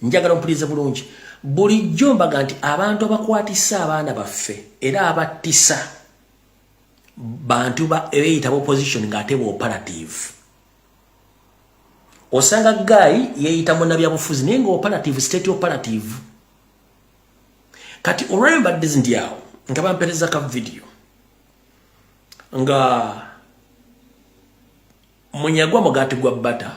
njagala mpulirize bulungi bulijjo mbaga nti abantu abakwatisa abaana baffe era abattisa bantu eyita opposition ng'ate operative osanga guy yeyita munnabyabufuzi naye nga operative state operative kati olwembadde zindyawo nga bampereza ka video nga Munyagwa Mugaati gwa Bata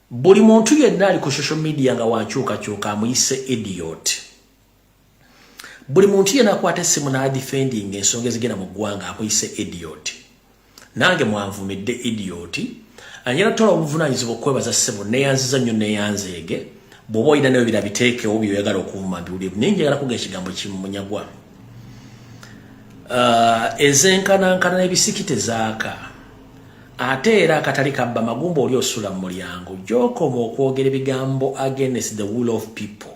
buli muntu yenna ali ku social media nga wankyukakyuka amuyise idiot buli muntu yenna akwata essimu n'adefending ensonga ezigenda mu ggwanga amuyise idiot nange mwanvumidde idiot anyera tola obuvunaanyizibwa okwebaza ssebo neyanziza nnyo neyanzeege bw'oba olina nayo birabiteekewo byoyagala okuvuma mbiwulire naye njagala kuga ekigambo kimu Munyagwa ezenkanankana n'ebisikite zaaka ate era akatali kabba magumba oli osula mu mulyango gy'okoma okwogera ebigambo against the will of people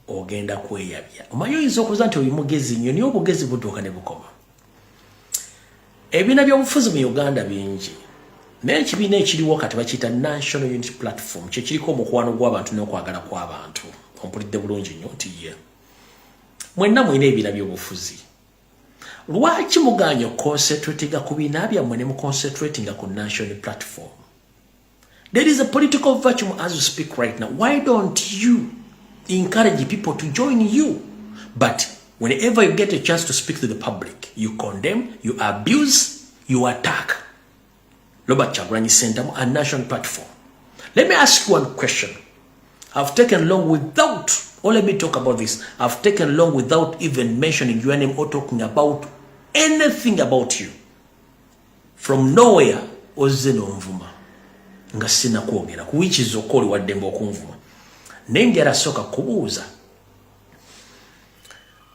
ogenda kweyabya omanyi oyinza okubuuza nti oli mugezi nnyo naye obugezi butuuka ne bukoma ebibiina by'obufuzi mu Uganda bingi naye ekibiina ekiriwo kati bakiyita National Unity Platform kyekiriko omukwano gw'abantu n'okwagala kw'abantu ompulidde bulungi nnyo nti ye mwenna mwina ebibiina by'obufuzi lwaki muganya concentratinga ku biina byammwe ne muconcentratinga ku National Platform? There is a political vacuum as we speak right now. Why don't you encourage people to join you? But whenever you get a chance to speak to the public, you condemn, you abuse, you attack. Robert Chagulanyi Center, a National Platform. Let me ask you one question. I've taken long without, or let me talk about this. I've taken long without even mentioning your name or talking about anything about you. From nowhere, ozeno mvuma. Nga sina kwogera. Which is okoli wadembo okunvuma. Nengera soka kubuuza.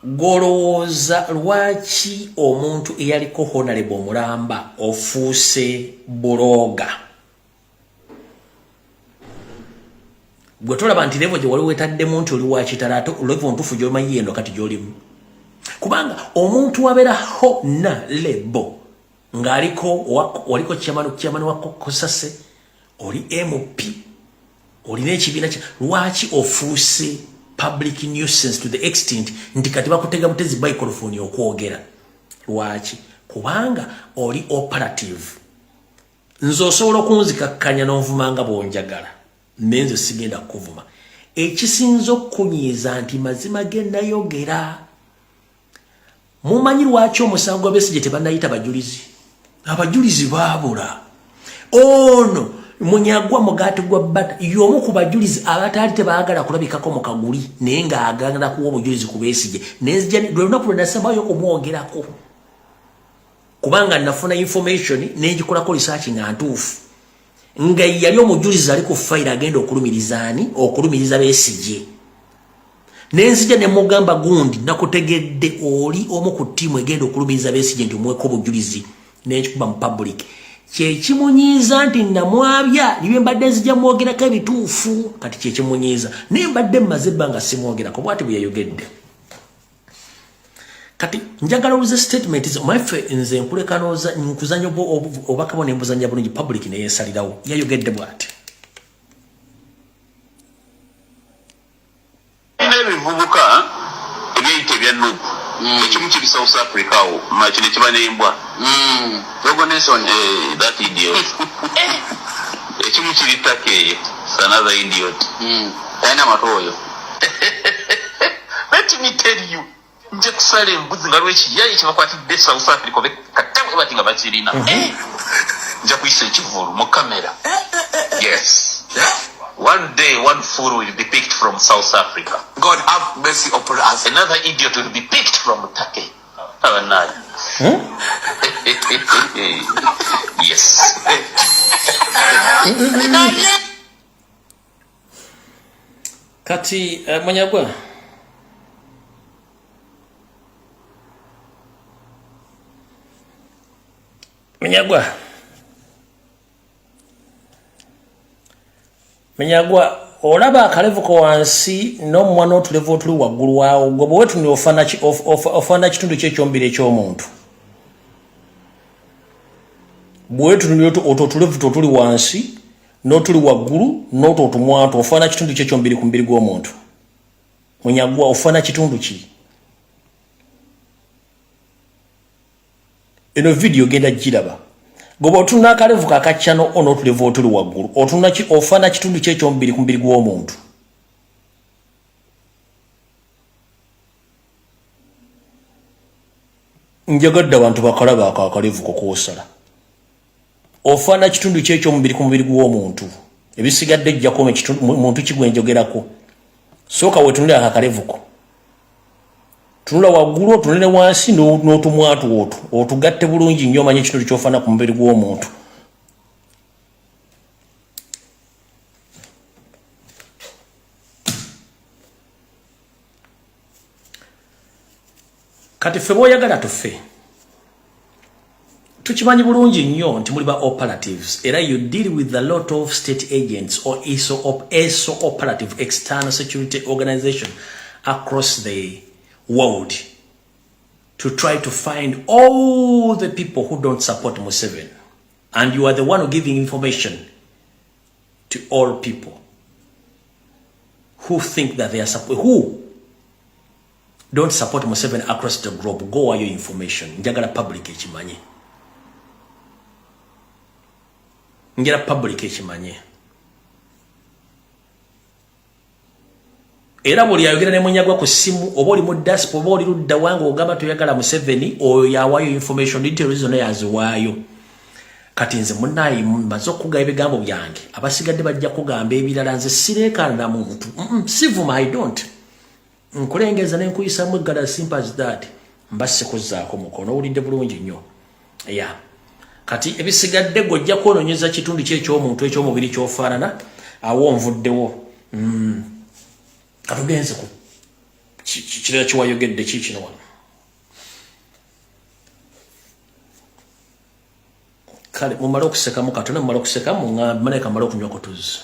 Golowooza lwaki omuntu eyaliko Honorable Mulamba ofuuse buloga. Gwe tolaba nti levo gye wali wetaddemu nti oli wa kitalato levo ntuufu gy'omanyi yendo kati gy'olimu. Kubanga omuntu wabeera Honorable waliko chairman wa Kosase, oli MP, olina ekibiina kya lwaki ofuuse public nuisance to the extent nti kati bakutega butezi microphone okwogera. Lwaki? Kubanga oli operative. Nze osobola okunzikakkanya n'onvumanga bw'onjagala. Nenze sigenda kuvuma. Ekisinzo kunyiza nti mazima genda yogera. Mumanyi lwaki omusango gwa Besigye tebannayita bajulizi? Abajulizi baabula. Ono Munyagwa Mugaati gwa Bata y'omu ku bajulizi abatali tebaagala kulabikako mu kaguli naye ng'agenda kuwa obujulizi ku Besigye. Nenzija lwe lunaku lwe nasembayo okumwogerako. Kubanga nafuna information n'egikolako research nga ntuufu. Nga yali omujulizi ali ku file agenda okulumiriza Besigye. Nenzija ne mugamba gundi nakutegedde oli omu ku ttiimu egenda okulumiriza Besigye nti omweko obujulizi n'ekikuba mu public. Kyekimunyiiza nti namwabya libye mbadde nzija mwogerako ebituufu kati kyekimunyiiza naye mbadde mmaze ebbanga simwogerako bw'ati bwe yayogedde. Kati njagala oluze statement omaffe nze nkuleka nkuzanya obakabo ne mbuzanya bulungi public ne yeesalirawo yayogedde bw'ati. Ebivubuka ebyeyita ebyannugu ekimu kiri South Africa awo kino kiba n'embwa Dogo Nelson that idiot ekimu kiri Turkey it's another idiot talina matooyo. Let me tell you nje kusala embuzi nga lw'ekiyayi kyebakwatidde South Africa katawe bati nga bakirina nja kuyisa ekivulu mu kamera. Yes. One day, one fool will be picked from South Africa. God have mercy upon us. Another idiot will be picked from Turkey. Yes. Kati Munyagwa. Munyagwa olaba akalevu ko wansi n'omwana otulevu otuli waggulu waawo gwe bwe wetunira ofaana kitundu ky'ekyombiro eky'omuntu. Bwe wetunira otulevu totuli wansi n'otuli waggulu n'oto otumwatu ofaana kitundu kye kyombiri ku mbiri gw'omuntu. Munyagwa ofaana kitundu ki? Eno video genda giraba. Goba otuna akalevu kakakyano on'otulevu otuli waggulu. Otuna ofaana kitundu kye kyombiri ku mbiri gw'omuntu. Njagadde abantu bakalaba akakalevu kokoosala. Ofaana kitundu kye ky'omubiri ku mubiri gw'omuntu. Ebisigadde jjako muntu kigwenjogerako. Sooka wetunule akakalevuko. Tunula waggulu otunule wansi n'otumwatu otu. Otugatte bulungi nnyo omanye ekitundu ky'ofaana ku mubiri gw'omuntu. Kati ffe bw'oyagala tuffe. Tukimanyi bulungi nnyo nti muli ba operatives era you deal with a lot of state agents or ESO operative external security organization across the world to try to find all the people who don't support Museveni, and you are the one giving information to all people who think that they are who don't support Museveni across the globe. Go wire your information. Njagala public ekimanye. Njagala public ekimanye. Era buli ayogera ne Munyagwa ku simu oba oli mu diaspora oba oli ludda wange ogamba toyagala Museveni oyo yawayo information details zonna yaziwaayo. Kati nze munnayi mbazo okuga ebigambo byange abasigadde bajja kugamba ebirala nze sireekana muntu. Sivuma, I don't. Nkulengeza n'enkuyisa mu gala simple as that. Mbasse kuzzaako mukono owulidde bulungi nnyo. Yeah. Kati ebisigadde gojja kwononyeza kitundu ky'ekyomuntu eky'omubiri ky'ofaanana awo nvuddewo. Katugenze ku kirala kiwayogedde kikino wano. Kale mumale okusekamu katone mumale okusekamu mmaleka mumale okunywa ku tuzzi.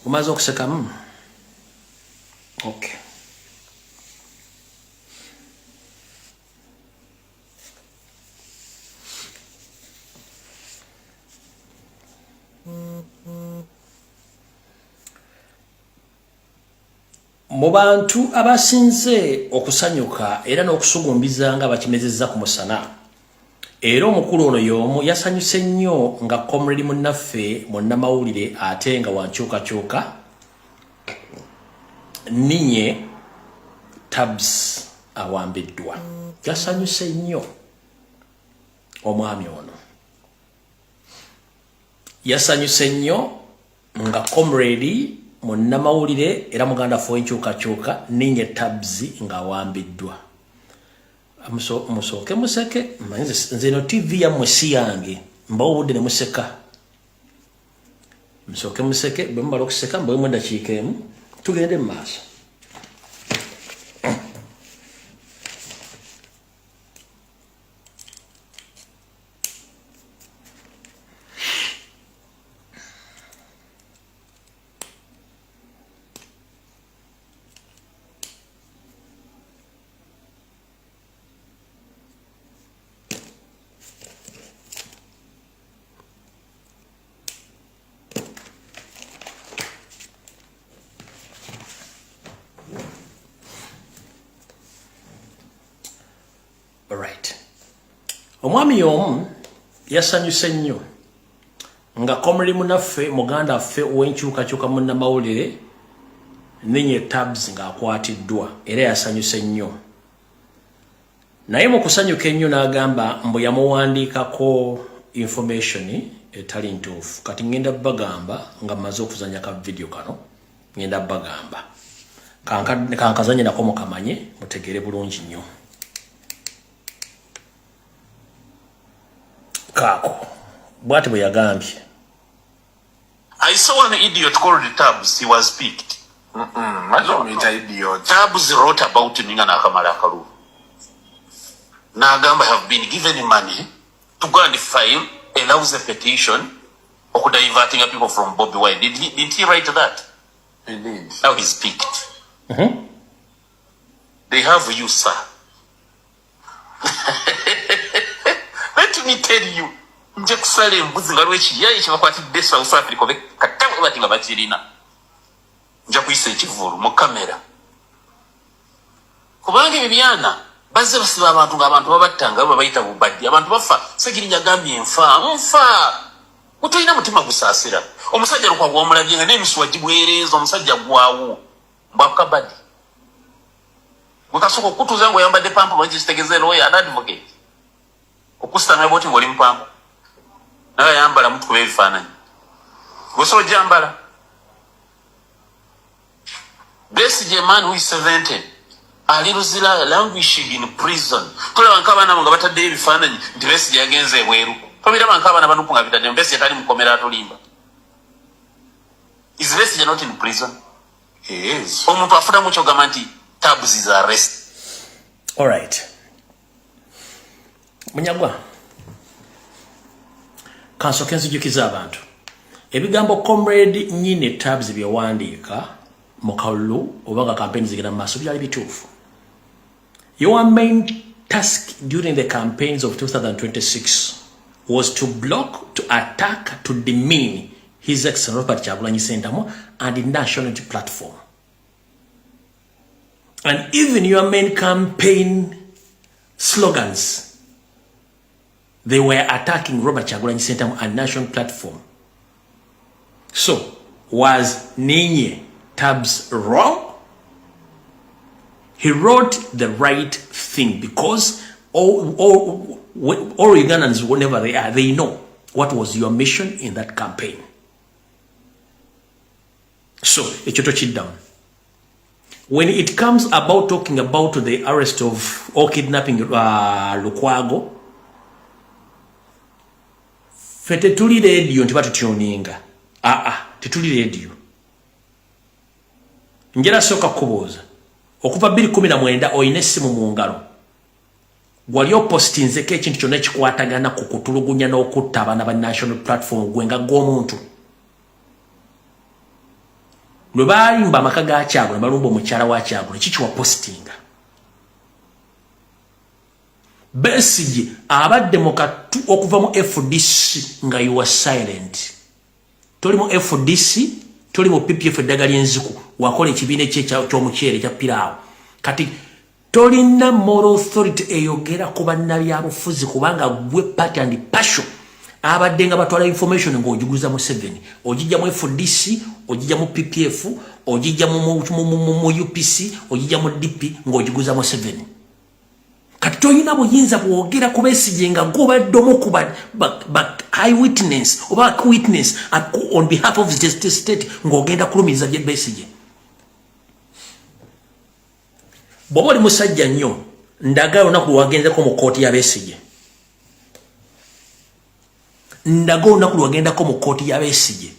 Umaze okusekamu? Okay. Mu bantu abasinze okusanyuka era n'okusugumbiza nga bakimezezza ku musana. Era omukulu ono y'omu yasanyuse nnyo nga komredi munnaffe munnamawulire ate nga wankyukakyuka ninye Tabs awambiddwa. Yasanyuse nnyo omwami ono. Yasanyuse nnyo nga komredi munnamawulire era muganda fo enkyukakyuka ninye Tabs nga awambiddwa. Musooke museke nze no TV ya musi yange mbawo budde ne museka. Musooke museke bwe mumala okuseka mbawe mu dakiika emu tugende mu maaso. Omwami y'omu yasanyuse nnyo nga komredi munnaffe muganda ffe ow'enkyukakyuka munnamawulire ninye Tabs ng'akwatiddwa era yasanyuse nnyo. Naye mu kusanyuka ennyo n'agamba mbu yamuwandiikako information etali ntuufu. Kati ngenda bagamba nga mmaze okuzanya ka video kano ngenda bagamba kankazanye nako mukamanye mutegere bulungi nnyo. Kako bwati bwe yagambye. I saw an idiot called Tabs. He was picked. I don't mean idiot. Tabs wrote about Ninga Nakamala Karu. Nagamba have been given money to go and file allows a petition or diverting people from Bobby Wine. Didn't he write that? He did. Now he's picked. They have you, sir. Let me tell you. Njakusale mbuzi ngalwechi yayi chibakwatidde South Africa katawe batinga bakirina. Njakuyise ekivulu mu kamera. Kubanga ebyana bazze basiba abantu ng'abantu babattanga babayita bubaddi abantu bafa Sekirinya gambye nfa utolina mutima gusaasira omusajja lukwa omulabye nga n'emisuwa gibwereeza omusajja gwawo mbakabadi gwekasooka okutuuza nga oyambadde pampu bakitegeeze lawyer and advocate okusitanga boti ng'oli mupampu naye yambala mutukuba ebifaananyi gwesobola gyambala Besigye man who is 70 Ali Ruzila languishing in prison. Tola bankabana nga batadde ebifaananyi nti Besigye yagenze ebweru. Tobira bankabana banupunga bitadde Besigye tali mukomera atolimba. Is Besigye not in prison? He is. Omuntu afuna mucho gamba nti Tabs is arrested. All right. Munyagwa. Kanso kenzijukiza abantu. Ebigambo comrade nyine Tabs byawandiika Mokalo obaga campaign zigenda maso byali bitufu. Your main task during the campaigns of 2026 was to block, to attack, to demean His Excellency Robert Kyagulanyi Ssentamu and the national platform. And even your main campaign slogans, they were attacking Robert Kyagulanyi Ssentamu and national platform. So, was Ninye Tabs wrong? He wrote the right thing because all Ugandans, whenever they are, they know what was your mission in that campaign. So, down. When it comes about talking about the arrest of or kidnapping Lukwago, fete tuli radio ntibatu tuninga. Tituli radio. Njera soka kuboza. Okuva 2019 oyine simu mu ngalo. Waliyo postinze ke ekintu kyonna ekikwatagana ku kutulugunya n'okutta abaana ba national platform gwenga gw'omuntu. Lwe balimba amaka ga Kyago ne balumba omukyala wa Kyago kikiwa postinga. Besigye abadde mu katu okuva mu FDC nga you were silent. Toli mu FDC, toli mu PPF eddaga ly'enziku. Wakola ekibiina ky'omukyere kya Piraawo. Kati tolina moral authority eyogera ku bannabyabufuzi kubanga gwe party and passion abadde nga batwala information ng'ogiguza mu 7 ogijja mu FDC ogijja mu PPF ogijja mu UPC ogijja mu DP ng'ogiguza mu 7 kati tolina buyinza bwogera ku Besigye nga gobadde omukuba eyewitness oba witness on behalf of the state ng'ogenda kulumiriza gye Besigye. Bobo li musajja nnyo ndaga olunaku lwagenzeko mu kooti ya Besigye. Ndaga olunaku lwagendako mu kooti ya Besigye.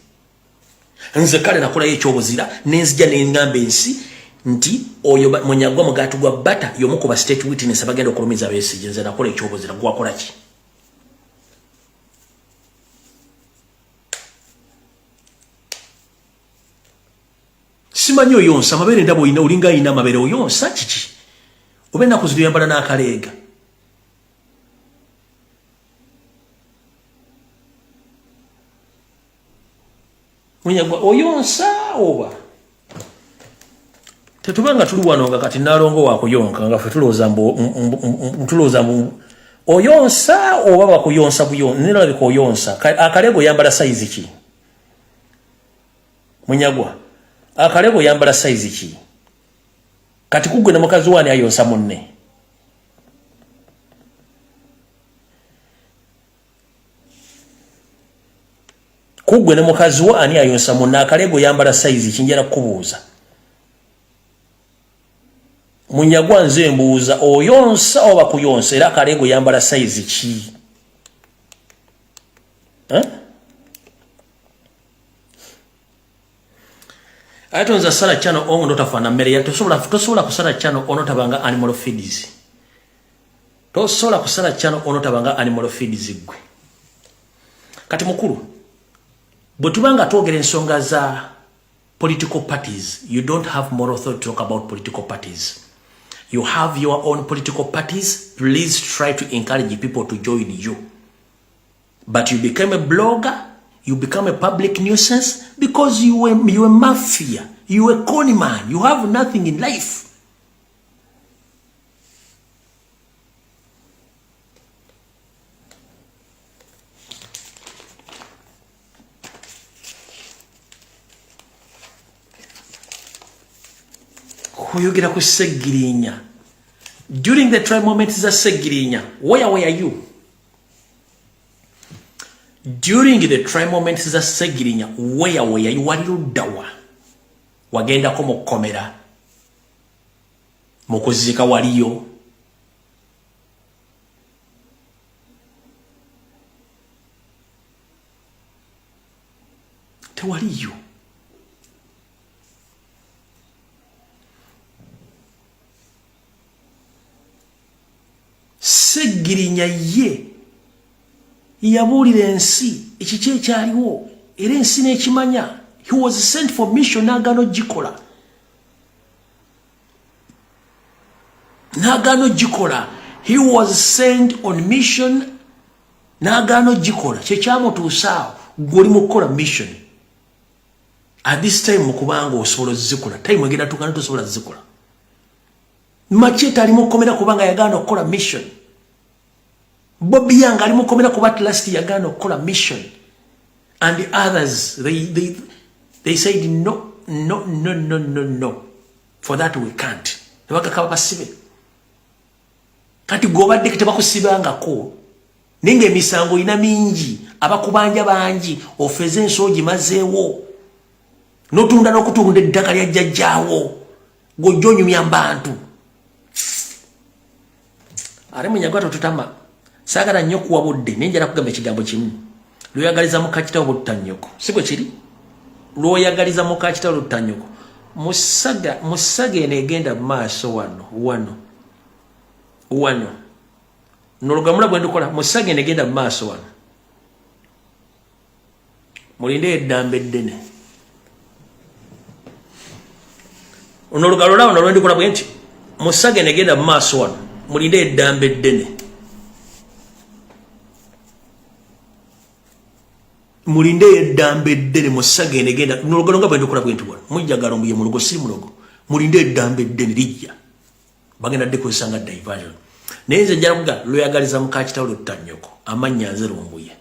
Nze kale nakolayo ekyobuzira nenzija n'engamba ensi nti oyo Munyagwa Mugaati gwa Bata y'omu ku ba state witness abagenda okulumiza Besigye. Nze nakola ekyobuzira gwakola ki? Simanyi oyonsa amabere ndabo oyina olinga ayina amabere oyonsa kiki oba ennaku zino yambala n'akaleega. Munyagwa oyonsa oba tetubanga tuli wano nga kati nalongo wakuyonka nga fe tulowooza mbu oyonsa oba bakuyonsa buyonsa nirabika oyonsa akaleego yambala size ki? Munyagwa akalego yambala size ki? Kati kugwe ne mukazi wani ayonsa munne. Kugwe ne mukazi wani ayonsa munne akalego yambala size ki njera kubuuza. Munyagwa nze mbuuza oyonsa oba kuyonsa era akalego yambala size ki? Atonza sala chano ongo notafana mmere ya tosobola kusala chano onotabanga animal feeds. Tosobola kusala chano onotabanga animal feeds gwe. Kati mukuru bwetubanga twogera ensonga za political parties, you don't have moral authority to talk about political parties. You have your own political parties. Please try to encourage people to join you. But you become a blogger, you become a public nuisance because you a mafia, you a con man, you have nothing in life. Kuyugira ku Segirinya. During the trial moments za Segirinya, where were you? During the trial moments za Segirinya, where were you? Wali luddawa. Wagenda ko mukomera. Mukuzika waliyo. Tewaliyo. Segirinya ye yabulira ensi ekiki ekyaliwo era ensi n'ekimanya. He was sent for mission n'agaano gikola. N'agaano gikola. He was sent on mission n'agaano gikola. Kyekyamutuusaawo gw'oli mu kukola mission. At this time mukubanga osobola zikola. Time egenda tukana tosobola zikola. Macheta ali mukomera kubanga yagaana okukola mission. Bobby Yang ali mukomera kuba at last yagaana okukola mission. And the others, they said no. For that we can't. Nebagakaba basibe. Kati gobadde tebakusibangako. Ninga emisango ina mingi. Abakubanja bangi. Ofeze ensoogi mazeewo. Notunda n'okutunda eddaka lya jjajjaawo. Gojonyumya mbantu. Are Munyagwa tutama. Sagala nnyo kuwabudde nenjala kugamba ekigambo kimu. Luyagaliza mukakita obutanyoko. Siko kiri? Luyagaliza mukakita obutanyoko. Musaga enegenda maaso wano. Nolugamula bwe ndukola musaga enegenda maaso wano. Mulinde eddambe ddene. Onolugalo lawo nalwe ndikola bwe nti musaga enegenda maaso wano. Mulinde eddambe ddene. Mulinde eddambe ddene musaga enegenda. Nolugalo nga bwe ndukola bwe nti wano. Munyagwa Lumbuye mulogo si mulogo. Mulinde eddambe ddene lijja. Bagenda ddekozesa nga diversion. Naye nze njala kuga lweyagaliza mukakita olutanyoko. Amannya nze Lumbuye.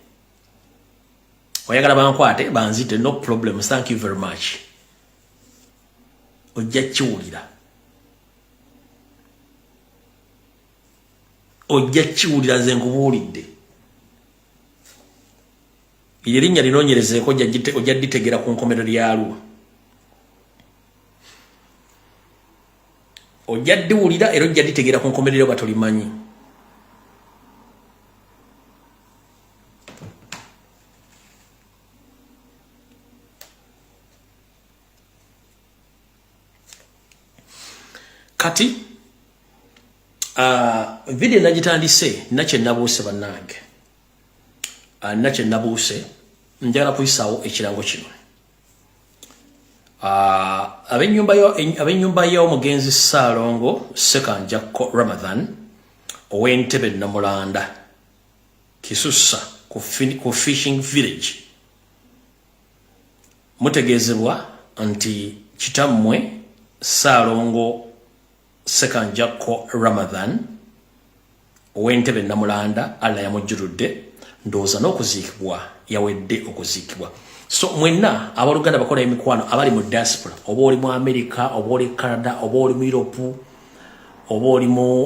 Oyagala bankwate banzite no problem. Thank you very much. Ojja kiwulira. Ojja kiwulira nze nkubuulidde. Erinnya linoonyerezeeko ojja ditegera ku nkomerero lyalwo. Ojja diwulira era ojja ditegera ku nkomerero batolimanyi. Kati video nagitandise nakye nabuuse bannange. Nakye nabuuse njagala kuyisaawo ekirango kino. Ab'ennyumba y'omugenzi Ssaalongo Ssekanjakko Ramadhan ow'Entebbe Namulanda Kisusa ku fishing village mutegeezebwa nti kitammwe Ssaalongo Ssekanjakko Ramadhan ow'Entebbe Namulanda Allah yamujjuludde ndowooza n'okuziikibwa yawedde okuziikibwa. So mwenna abaluganda bakola emikwano abali mu diaspora oba oli mu America oba oli Canada oba oli mu Europe oba oli mu